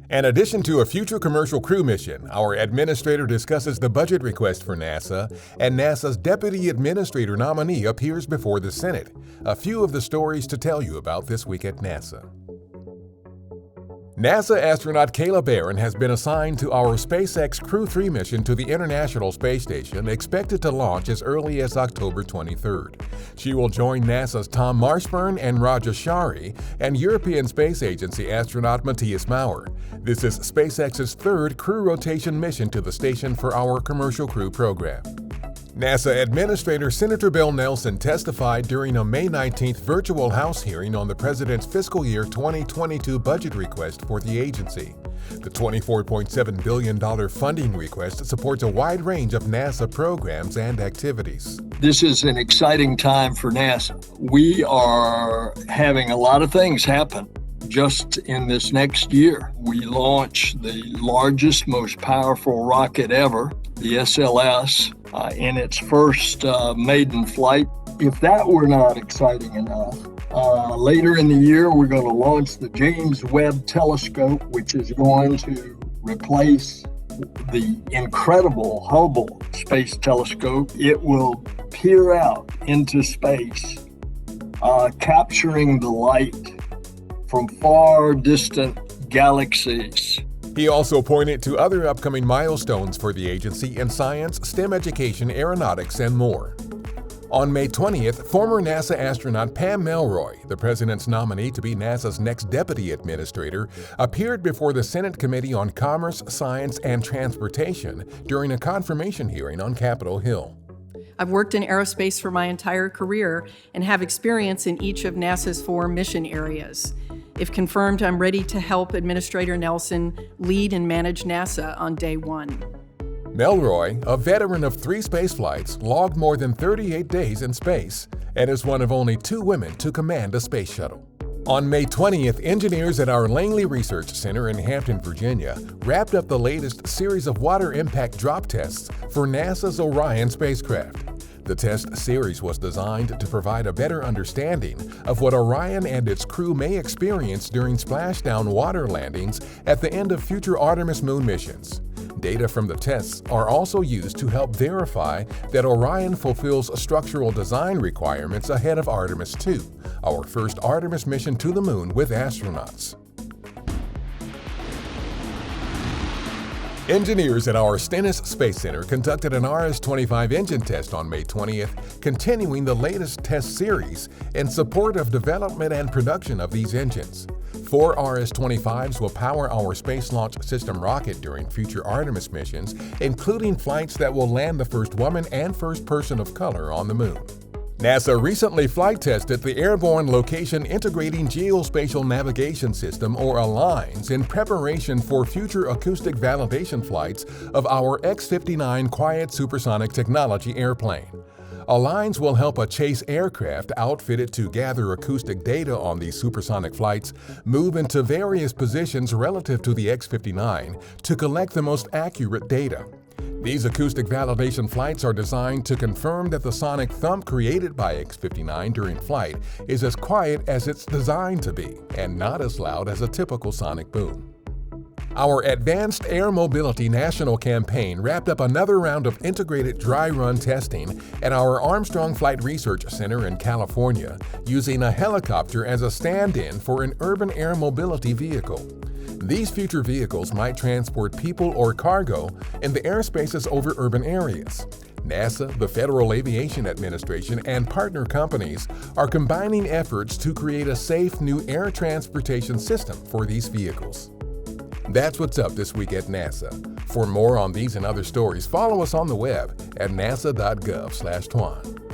In addition to a future commercial crew mission, our administrator discusses the budget request for NASA, and NASA's Deputy Administrator nominee appears before the Senate. A few of the stories to tell you about this week at NASA. NASA astronaut Kayla Barron has been assigned to our SpaceX Crew 3 mission to the International Space Station, expected to launch as early as October 23rd. She will join NASA's Tom Marshburn and Raja Shari and European Space Agency astronaut Matthias Maurer. This is SpaceX's third crew rotation mission to the station for our Commercial Crew program. NASA Administrator Senator Bill Nelson testified during a May 19th virtual House hearing on the President's fiscal year 2022 budget request for the agency. The $24.7 billion funding request supports a wide range of NASA programs and activities. This is an exciting time for NASA. We are having a lot of things happen. Just in this next year, we launch the largest, most powerful rocket ever, the SLS, in its first maiden flight. If that were not exciting enough, later in the year, we're going to launch the James Webb Telescope, which is going to replace the incredible Hubble Space Telescope. It will peer out into space, capturing the light from far distant galaxies. He also pointed to other upcoming milestones for the agency in science, STEM education, aeronautics, and more. On May 20th, former NASA astronaut Pam Melroy, the President's nominee to be NASA's next Deputy Administrator, appeared before the Senate Committee on Commerce, Science, and Transportation during a confirmation hearing on Capitol Hill. I've worked in aerospace for my entire career and have experience in each of NASA's 4 mission areas. If confirmed, I'm ready to help Administrator Nelson lead and manage NASA on day 1. Melroy, a veteran of 3 spaceflights, logged more than 38 days in space and is one of only 2 women to command a space shuttle. On May 20th, engineers at our Langley Research Center in Hampton, Virginia, wrapped up the latest series of water impact drop tests for NASA's Orion spacecraft. The test series was designed to provide a better understanding of what Orion and its crew may experience during splashdown water landings at the end of future Artemis moon missions. Data from the tests are also used to help verify that Orion fulfills structural design requirements ahead of Artemis 2, our first Artemis mission to the moon with astronauts. Engineers at our Stennis Space Center conducted an RS-25 engine test on May 20th, continuing the latest test series in support of development and production of these engines. 4 RS-25s will power our Space Launch System rocket during future Artemis missions, including flights that will land the first woman and first person of color on the moon. NASA recently flight tested the Airborne Location Integrating Geospatial Navigation System, or ALINES, in preparation for future acoustic validation flights of our X-59 Quiet Supersonic Technology airplane. ALINES will help a chase aircraft outfitted to gather acoustic data on these supersonic flights move into various positions relative to the X-59 to collect the most accurate data. These acoustic validation flights are designed to confirm that the sonic thump created by X-59 during flight is as quiet as it's designed to be and not as loud as a typical sonic boom. Our Advanced Air Mobility National Campaign wrapped up another round of integrated dry run testing at our Armstrong Flight Research Center in California, using a helicopter as a stand-in for an urban air mobility vehicle. These future vehicles might transport people or cargo in the airspaces over urban areas. NASA, the Federal Aviation Administration, and partner companies are combining efforts to create a safe new air transportation system for these vehicles. That's what's up this week at NASA. For more on these and other stories, follow us on the web at nasa.gov/twan.